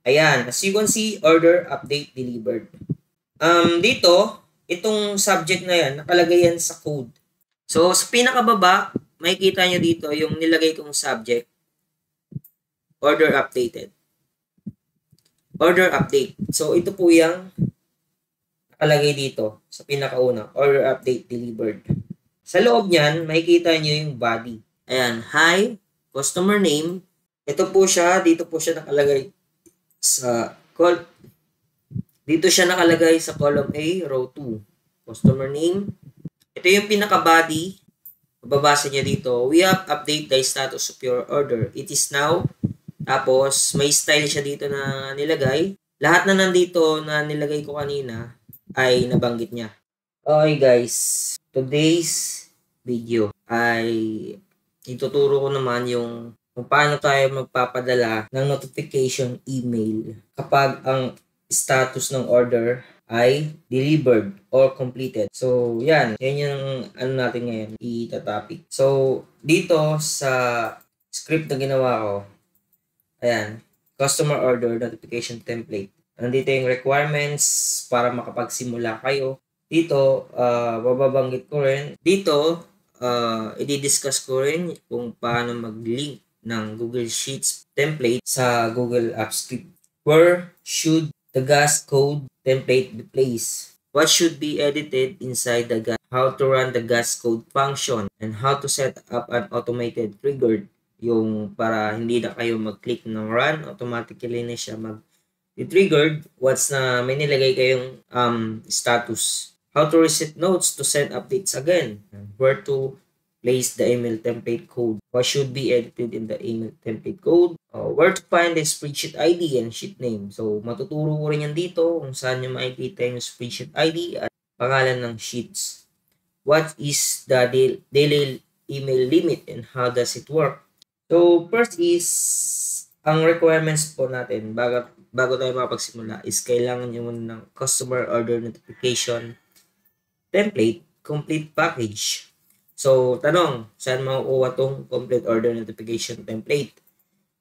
Ayan, as you can see, order, update, delivered. Dito, itong subject na yan, nakalagay yan sa code. So, sa pinakababa, makikita nyo dito yung nilagay kong subject, order updated. Order update. So, ito po yung nakalagay dito sa pinakauna, order update delivered. Sa loob niyan, makikita nyo yung body. Ayan, hi, customer name. Ito po siya, dito po siya nakalagay sa dito siya nakalagay sa column A, row 2. Customer name. Ito yung pinaka-body. Mababasa niya dito, we have update the status of your order. It is now. Tapos, may style siya dito na nilagay. Lahat na nandito na nilagay ko kanina ay nabanggit niya. Okay guys, today's video ay ituturo ko naman yung kung paano tayo magpapadala ng notification email kapag ang status ng order ay delivered or completed. So, yan yung ano natin ngayon, itatopic. So, dito sa script na ginawa ko, ayan, customer order notification template. Nandito yung requirements para makapagsimula kayo. Dito, bababanggit ko rin. Dito, i-discuss ko rin kung paano mag-link ng Google Sheets template sa Google Apps Script. Where should the gas code template be placed? What should be edited inside the gas? How to run the gas code function? And how to set up an automated trigger. Yung para hindi na kayo mag-click ng run, automatically na siya mag-triggered once na may nilagay kayong status. How to reset notes to send updates again. Where to place the email template code. What should be edited in the email template code. Where to find the spreadsheet ID and sheet name. So, matuturo ko rin yan dito kung saan nyo makikita yung spreadsheet ID at pangalan ng sheets. What is the daily email limit and how does it work? So, first is, ang requirements po natin bago tayo makapagsimula is kailangan nyo muna ng customer order notification template complete package. So, tanong, saan makukuha tong complete order notification template?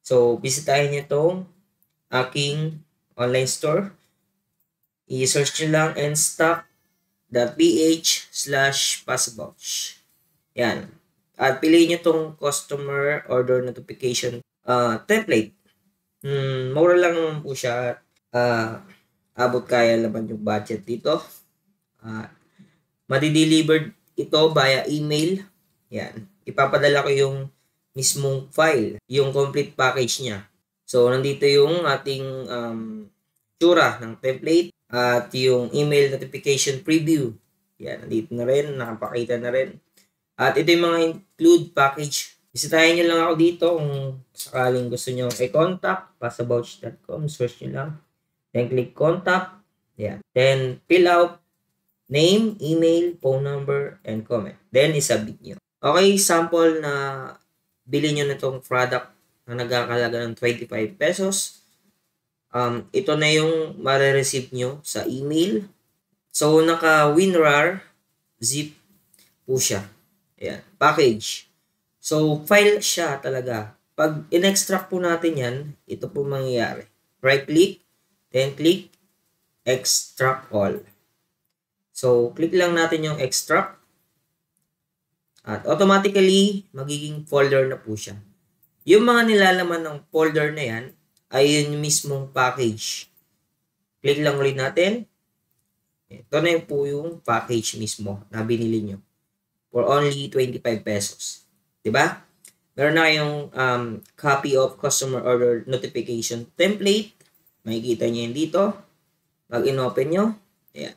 So, bisitahin nyo itong aking online store. I-search nyo lang nstock.ph/passabouch. Yan. At piliin nyo itong customer order notification template. Mura lang naman po siya. Abot kaya naman yung budget dito. Madi-delivered ito via email. Yan. Ipapadala ko yung mismong file, yung complete package niya. So, nandito yung ating tsura ng template at yung email notification preview. Yan, nandito na rin, nakapakita na rin. At ito yung mga include package. Bisitahin nyo lang ako dito kung sakaling gusto nyo i-contact, passabouch.com, search nyo lang. Then click contact. Yan. Then fill out name, email, phone number, and comment. Then, isubmit nyo. Okay, sample na bili nyo na itong product na nagkakalaga ng 25 pesos. Ito na yung marireceive nyo sa email. So, naka-WinRAR zip po siya. Ayan, package. So, file siya talaga. Pag in-extract po natin yan, ito po mangyayari. Right-click, then click extract all. So, click lang natin yung extract. At automatically, magiging folder na po siya. Yung mga nilalaman ng folder na yan, ay yun mismong package. Click lang ulit natin. Ito na po yung package mismo na binili nyo. For only 25 pesos. Diba? Meron na kayong copy of customer order notification template. Makikita nyo yun dito. Pag in-open nyo, ayan.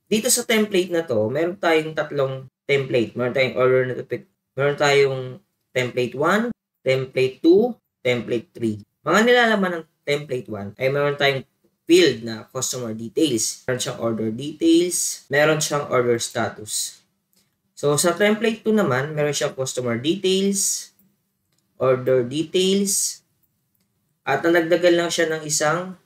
Dito sa template na to, meron tayong tatlong template. Meron tayong order notification. Meron tayong template 1, template 2, template 3. Mga nilalaman ng template 1 ay meron tayong field na customer details. Meron siyang order details. Meron siyang order status. So, sa template 2 naman, meron siyang customer details, order details, at nagdagan lang siya ng isang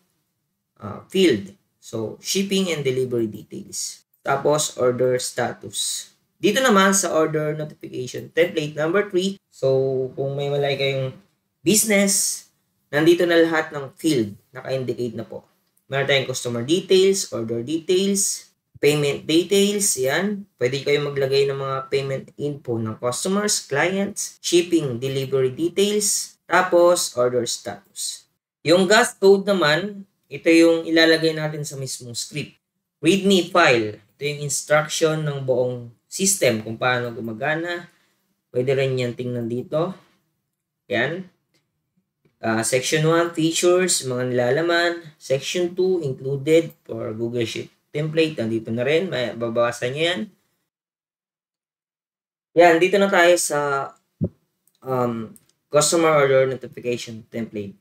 field. So, shipping and delivery details. Tapos, order status. Dito naman sa order notification template number 3. So, kung may malay kayong business nandito na lahat ng field. Naka-indicate na po. Meron tayong customer details, order details, payment details, yan. Pwede kayo maglagay ng mga payment info ng customers, clients, shipping, delivery details, tapos order status. Yung gas code naman, ito yung ilalagay natin sa mismong script. README file, ito yung instruction ng buong system kung paano gumagana. Pwede rin yan tingnan dito. Yan. Section 1, features, mga nilalaman. Section 2, included for Google Sheet template. Nandito na rin. Babawasan nyo yan. Yan, dito na tayo sa customer order notification template.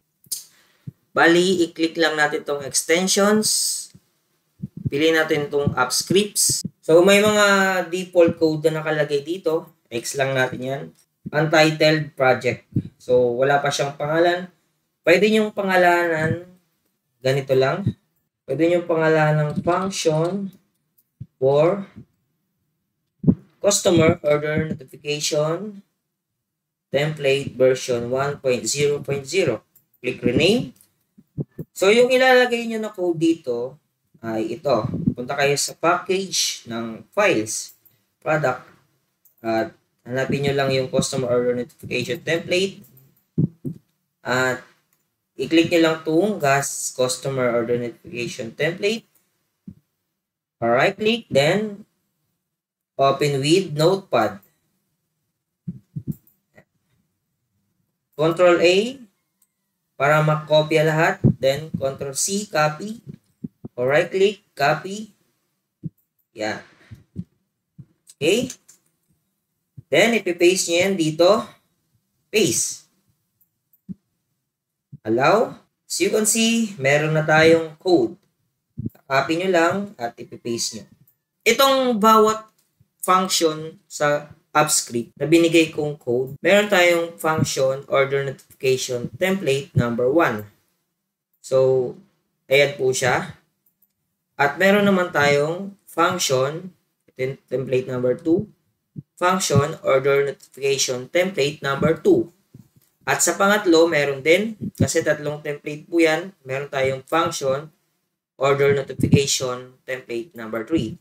Bali, i-click lang natin itong extensions. Piliin natin itong app scripts. So, may mga default code na nakalagay dito. X lang natin yan. Untitled project. So, wala pa siyang pangalan. Pwede niyong pangalanan, ganito lang. Pwede niyong pangalanan ng function for customer order notification template version 1.0.0. Click rename. So, yung ilalagay nyo na code dito ay ito. Punta kayo sa package ng files, product, at hanapin nyo lang yung customer order notification template. At i-click nyo lang itong gas customer order notification template. Right click, then open with Notepad. Control A para makopya lahat. Then Control C, copy. O right click, copy. Yan. Okay. Then ipipaste nyo yan dito. Paste. Allow. As you can see, meron na tayong code. Copy nyo lang at ipipaste nyo. Itong bawat function sa app script na binigay kong code, meron tayong function order notification template number 1. So, ayan po siya. At meron naman tayong function template number 2, function order notification template number 2. At sa pangatlo, meron din, kasi tatlong template po yan, meron tayong function order notification template number 3.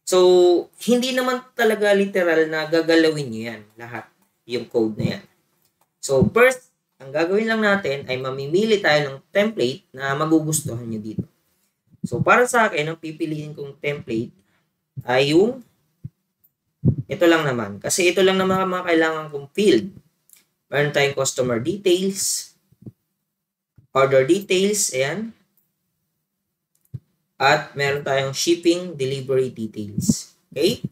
So, hindi naman talaga literal na gagalawin nyo yan, lahat, yung code na yan. So, first, ang gagawin lang natin ay mamimili tayo ng template na magugustuhan nyo dito. So, para sa akin, ang pipiliin kong template ay yung ito lang naman. Kasi ito lang naman ang mga kailangan kong field. Meron tayong customer details, order details, ayan. At meron tayong shipping delivery details. Okay?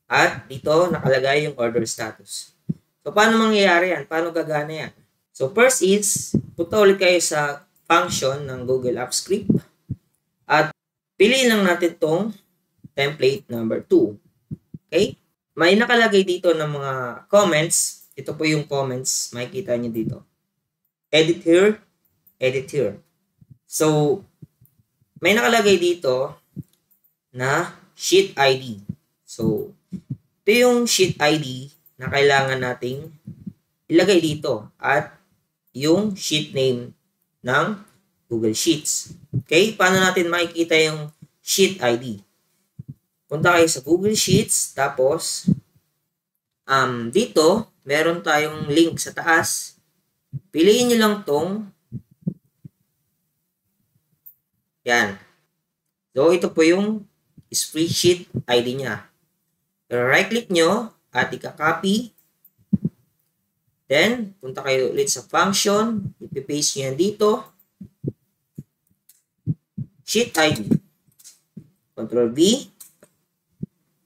At dito nakalagay yung order status. So, paano mangyayari yan? Paano gagana yan? So, first is, punta ulit kayo sa function ng Google Apps Script. At piliin lang natin tong template number 2. Okay? May nakalagay dito ng mga comments. Ito po yung comments. Makikita nyo dito. Edit here. Edit here. So, may nakalagay dito na sheet ID. So, ito yung sheet ID na kailangan nating ilagay dito. At yung sheet name ng Google Sheets. Okay? Paano natin makikita yung sheet ID? Punta kayo sa Google Sheets. Tapos, dito, meron tayong link sa taas. Piliin nyo lang tong yan. So, ito po yung spreadsheet ID niya. Right-click nyo at ika-copy. Then, punta kayo ulit sa function. Ipipaste nyo yan dito. Sheet ID. Control V.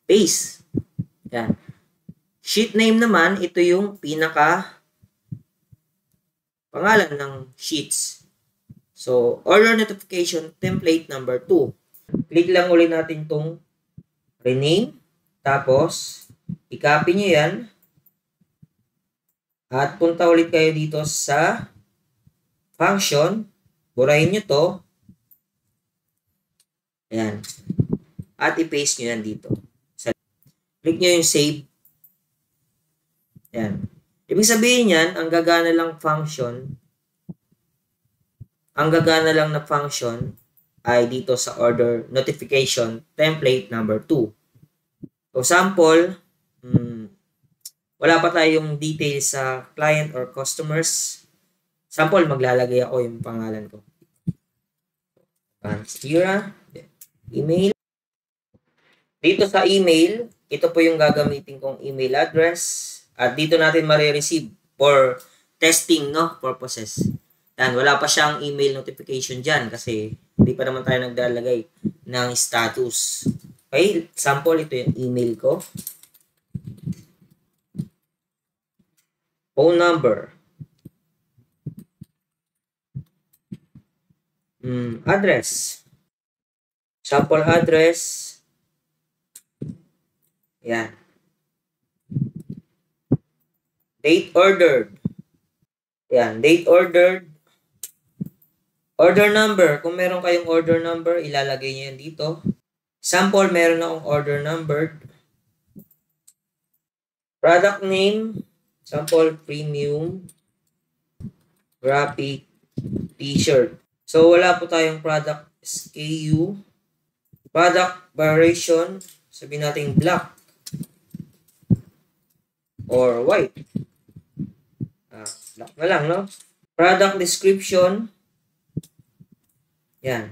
Paste. Yan. Sheet name naman, ito yung pinaka pangalan ng sheets. So, order notification template number 2. Click lang ulit natin itong rename. Tapos, i-copy nyo yan. At punta ulit kayo dito sa function. Burahin nyo to. Ayan. At i-paste nyo yan dito. Click nyo yung save. Ayan. Ibig sabihin yan, ang gagana lang function ang gagana lang na function ay dito sa order notification template number 2. So, sample, wala pa tayong details sa client or customers. Sample, maglalagay ako yung pangalan ko. Kira, email. Dito sa email, ito po yung gagamitin kong email address. At dito natin marireceive for testing purposes. Yan, wala pa siyang email notification dyan kasi hindi pa naman tayo naglalagay ng status. Okay, sample, ito yung email ko. Phone number. Address. Sample address. Yan. Date ordered. Yan, date ordered. Order number. Kung meron kayong order number, ilalagay niyo yan dito. Sample, meron akong order number. Product name. Sample, premium graphic t-shirt. So, wala po tayong product SKU. Product variation. Sabihin natin black or white. Black na lang, no? Product description. Yan.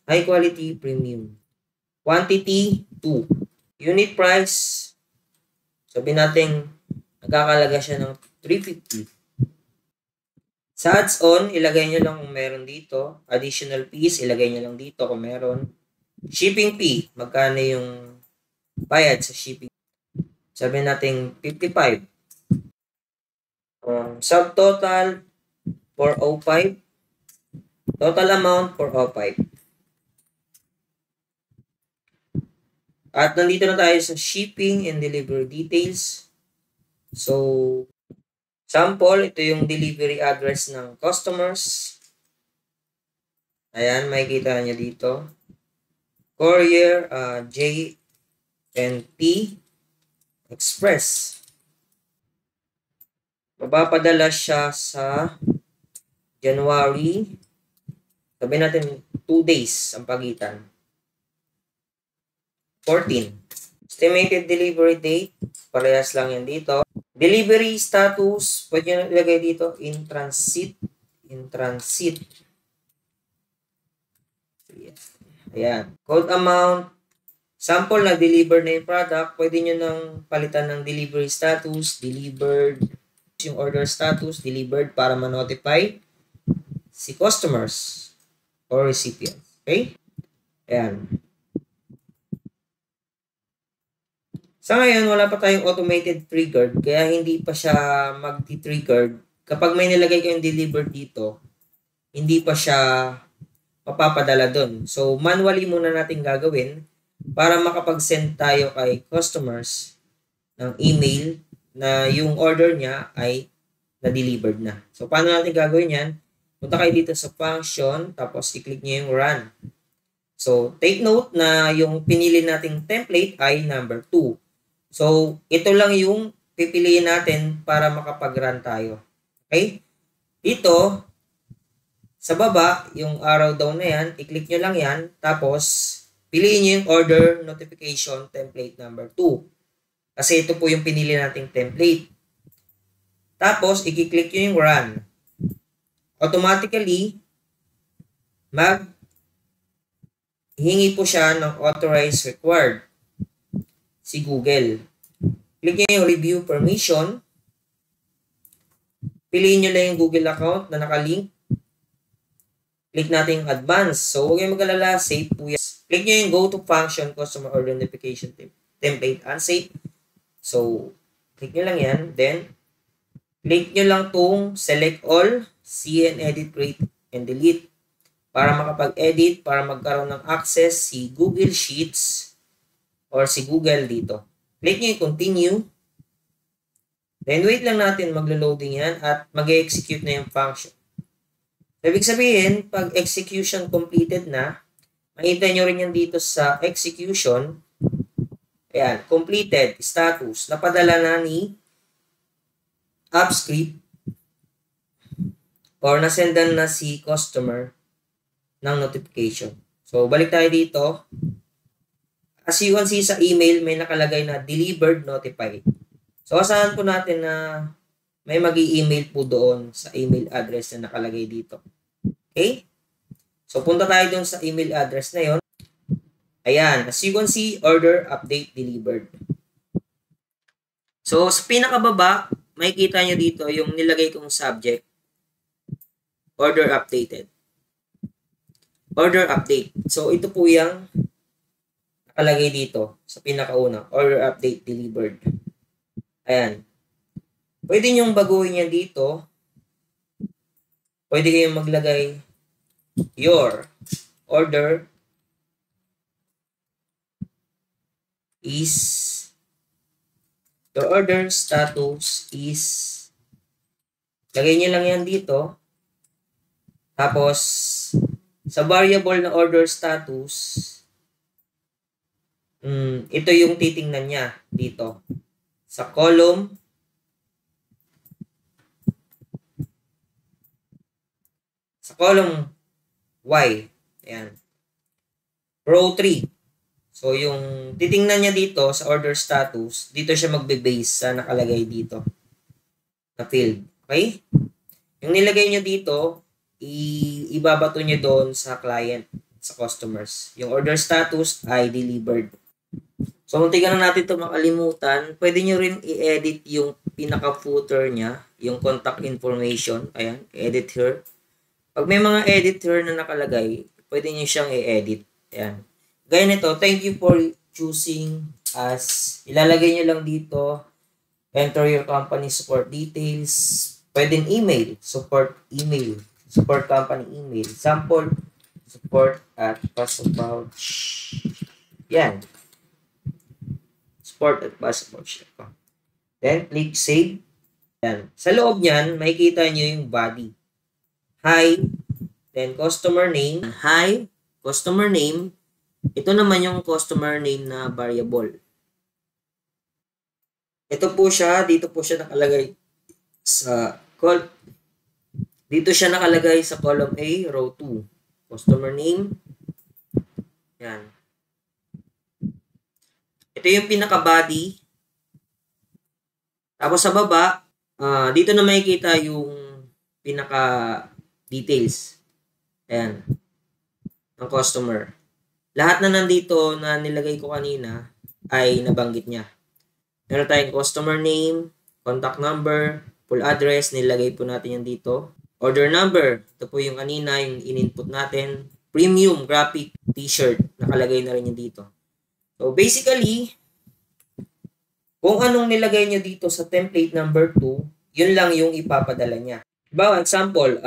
High quality, premium. Quantity, 2. Unit price. Sabihin natin, nagkakalaga siya ng 350. Sa ads-on, ilagay nyo lang kung meron dito. Additional fees, ilagay nyo lang dito kung meron. Shipping fee, magkano yung bayad sa shipping. Sabihin natin 55. Subtotal 405. Total amount 405. At nandito na tayo sa shipping and delivery details. So, sample, ito yung delivery address ng customers. Ayan, makikita nyo dito. Courier, J&T Express. Mapapadala siya sa January. Sabihin natin 2 days ang pagitan. 14. Estimated delivery date. Parehas lang yan dito. Delivery status. Pwede nyo ilagay dito. In transit. In transit. Ayan. Code amount. Sample na deliver na yung product. Pwede nyo nang palitan ng delivery status. Delivered. Yung order status. Delivered para ma-notify si customers or recipients. Okay? Ayan. Sa ngayon, wala pa tayong automated triggered, kaya hindi pa siya mag-triggered. Kapag may nilagay kayong delivered dito, hindi pa siya mapapadala doon. So, manually muna natin gagawin para makapag-send tayo kay customers ng email na yung order niya ay na-delivered na. So, paano natin gagawin yan? Punta kayo dito sa function, tapos i-click nyo yung run. So, take note na yung pinili nating template ay number 2. So, ito lang yung pipiliin natin para makapag-run tayo. Okay? Dito, sa baba, yung arrow down na yan, i-click nyo lang yan, tapos piliin nyo yung order notification template number 2. Kasi ito po yung pinili nating template. Tapos, i-click nyo yung run. Automatically, hingi po siya ng authorized required si Google. Click nyo yung review permission. Piliin nyo lang yung Google account na nakalink. Click natin yung advance. So, huwag yung mag-alala. Save po yan. Click nyo yung go to function customer order notification template unsafe. So, click nyo lang yan. Then, click nyo lang tong select all, see and edit, create, and delete. Para makapag-edit, para magkaroon ng access si Google Sheets or si Google dito. Click nyo yung continue. Then wait lang natin, maglo-loading yan at mag-execute na yung function. Ibig sabihin, pag execution completed na, makita nyo rin yan dito sa execution. Ayan, completed, status. Napadala na ni AppScript or nasendan na si customer ng notification. So, balik tayo dito. As you can see sa email, may nakalagay na delivered notified. So, asahan po natin na may mag-i-email po doon sa email address na nakalagay dito. Okay? So, punta tayo doon sa email address na yon. Ayan. As you can see, order update delivered. So, sa pinakababa, makikita nyo dito yung nilagay kong subject. Order updated. Order update. So, ito po yung nakalagay dito sa pinakauna. Order update delivered. Ayan. Pwede nyong baguhin yan dito. Pwede kayong maglagay your order status is, lagay nyo lang yan dito. Tapos, sa variable na order status, ito yung titingnan niya dito. Sa column, Y. Ayan. Row 3. So, yung titingnan niya dito sa order status, dito siya magbe-base sa nakalagay dito na field. Okay? Yung nilagay niyo dito, ibabato niyo doon sa client, sa customers. Yung order status ay delivered. So, kung tingnan natin ito makalimutan, pwede nyo rin i-edit yung pinaka-footer niya, yung contact information. Ayan, edit here. Pag may mga edit here na nakalagay, pwede nyo siyang i-edit. Ayan. Gaya nito, thank you for choosing us. Ilalagay nyo lang dito, enter your company support details. Pwedeng email, support company email. Sample, support@passpouch. Yan. Support@passpouch. Then, click save. Yan. Sa loob niyan, makikita nyo yung body. Hi. Then, customer name. Hi. Customer name. Ito naman yung customer name na variable. Ito po siya. Dito po siya nakalagay sa dito siya nakalagay sa column A, row 2. Customer name. Yan. Ito yung pinaka-body. Tapos sa baba, dito na makikita yung pinaka-details. Ayan. Ng customer. Lahat na nandito na nilagay ko kanina ay nabanggit niya. Meron tayong customer name, contact number, full address, nilagay po natin yan dito. Order number, ito po yung kanina, yung in-input natin. Premium graphic t-shirt, nakalagay na rin yan dito. So basically, kung anong nilagay nyo dito sa template number 2, yun lang yung ipapadala niya. Diba, example,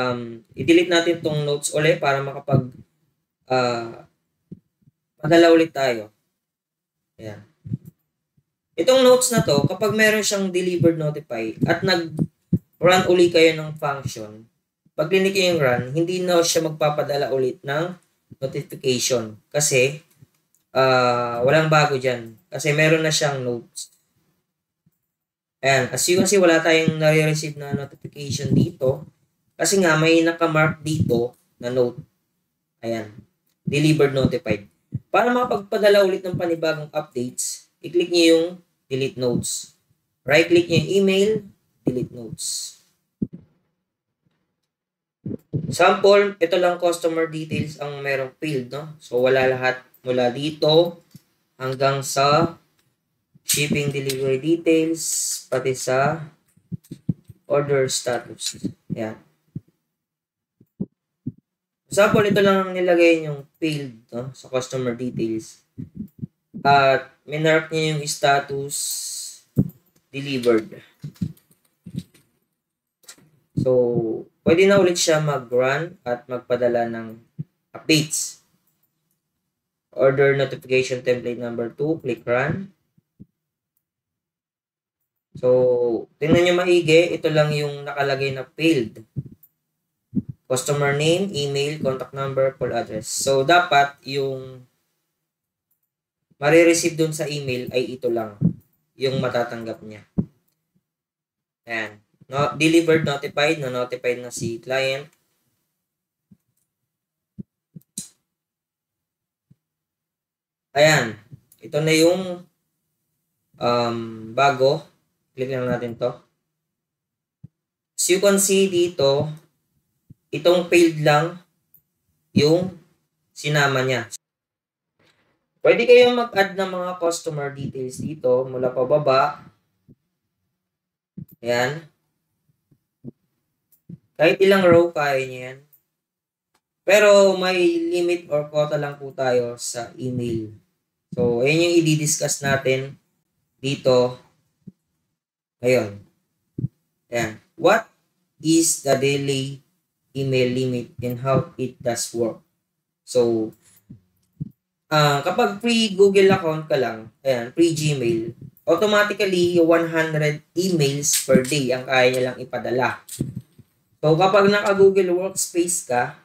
i-delete natin itong notes ulit para makapag padala ulit tayo. Ayan. Itong notes na to, kapag meron siyang delivered notify at nag-run uli kayo ng function, pag clinic yung run, hindi na siya magpapadala ulit ng notification. Kasi, walang bago dyan. Kasi meron na siyang notes. Ayan. As you can see, wala tayong nare-receive na notification dito. Kasi nga, may nakamark dito na note. Ayan. Delivered notified. Para makapagpadala ulit ng panibagong updates, i-click niyo yung delete notes. Right-click niyo yung email, delete notes. Sample, ito lang customer details ang merong field, no? So, wala lahat mula dito hanggang sa shipping delivery details, pati sa order status. Yan. Sample, ito lang ang nilagay yung field, no? Sa customer details. At minark niya yung status delivered. So, pwede na ulit siya mag-run at magpadala ng updates. Order notification template number 2, click run. So, tingnan nyo maigi, ito lang yung nakalagay na field. Customer name, email, contact number, full address. So, dapat yung marireceive dun sa email ay ito lang yung matatanggap niya. Ayan. No, delivered, notified, na-notified na si client. Ayan. Ito na yung bago. Click lang natin to. As you can see dito, itong failed lang yung sinama niya. Pwede kayong mag-add ng mga customer details dito mula pababa. Ayan. Kahit ilang row kaya niya yan. Pero may limit or quota lang po tayo sa email. So, ayan yung i-discuss natin dito ngayon. Ayan. What is the daily email limit and how it does work? So, kapag free Google account ka lang, ayan, free Gmail, automatically 100 emails per day ang kaya niya lang ipadala. So, kapag naka-Google Workspace ka,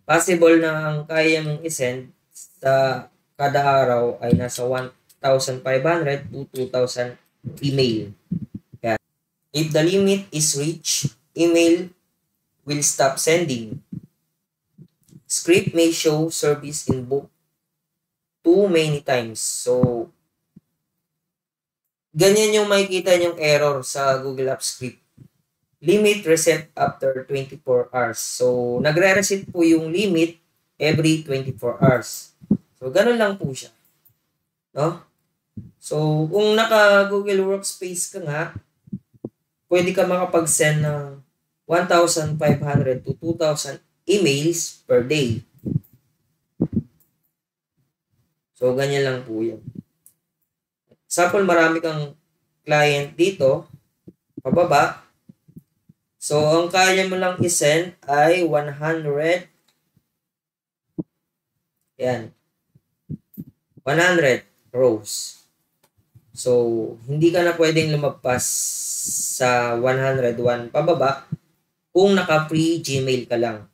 possible na ang kaya mong isend sa kada araw ay nasa 1,500 to 2,000 email. Ayan. If the limit is reached, email will stop sending. Script may show service in book too many times. So, ganyan yung makikita yung error sa Google Apps Script. Limit reset after 24 hours. So, nagre-reset po yung limit every 24 hours. So, ganun lang po siya. No? So, kung naka-Google Workspace ka nga, pwede ka makapag-send ng 1,500 to 2,000 emails per day. So, ganyan lang po yan. Sample, marami kang client dito, pababa. So, ang kaya mo lang isend ay 100. Yan. 100 rows. So, hindi ka na pwedeng lumagpas sa 101 pababa kung naka-free Gmail ka lang.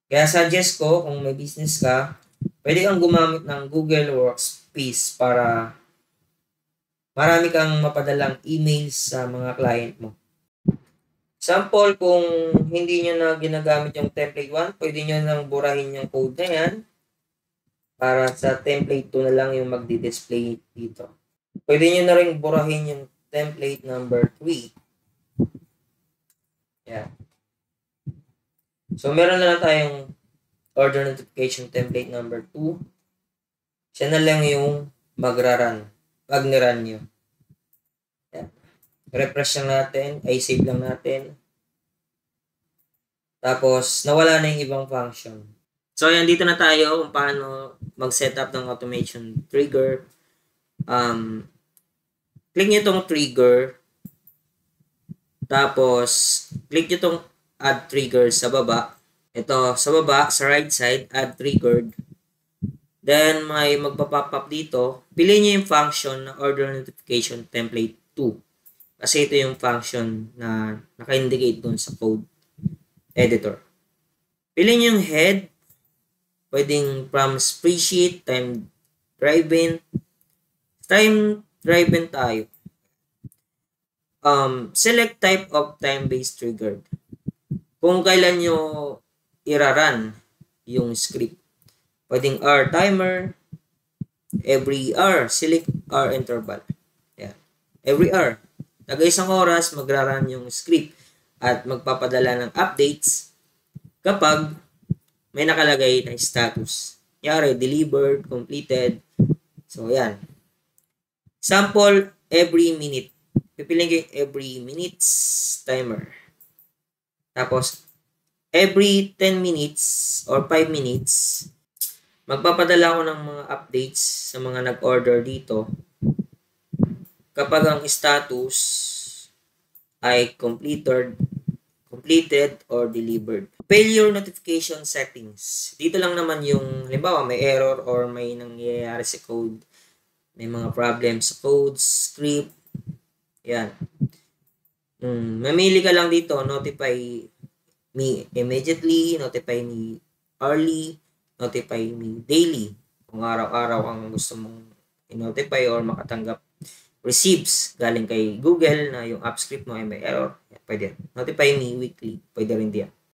Kaya suggest ko, kung may business ka, pwede kang gumamit ng Google Workspace para marami kang mapadalang emails sa mga client mo. Sample, kung hindi nyo na ginagamit yung template 1, pwede nyo nang burahin yung code na yan para sa template 2 na lang yung magdi-display dito. Pwede nyo na rin burahin yung template number 3. Yan. So, meron na lang tayong order notification template number 2. Siya na lang yung magra-run pag ni-run nyo. Yan. Refresh lang natin, ay save lang natin. Tapos, nawala na yung ibang function. So, yan, dito na tayo kung paano mag-setup ng automation trigger. Click nyo itong trigger. Tapos, click nyo itong add trigger sa baba. Ito, sa baba, sa right side, add triggered. Then, may magpa-pop up dito. Piliin nyo yung function na order notification template 2. Kasi ito yung function na naka-indicate dun sa code editor. Piliin nyo yung head. Pwedeng from spreadsheet, time driven. Time driven tayo. Select type of time-based triggered. Kung kailan nyo iraran yung script. Pwedeng hour timer, every hour, select hour interval. Yan. Every hour. Taga isang oras, magraran yung script at magpapadala ng updates kapag may nakalagay na status. Yari, delivered, completed. So, yan. Sample, every minute. Pipiliin ko yung every minutes timer. Tapos, every 10 minutes or 5 minutes, magpapadala ko ng mga updates sa mga nag-order dito kapag ang status ay completed or delivered. Failure notification settings. Dito lang naman yung, halimbawa, may error or may nangyayari sa code. May mga problems sa code, script. Yan. Mamili ka lang dito, notify me immediately, notify me early, notify me daily. Kung araw-araw ang gusto mong i-notify or makatanggap receives galing kay Google na yung app script mo ay may error, pwede. Notify me weekly, pwede rin diyan.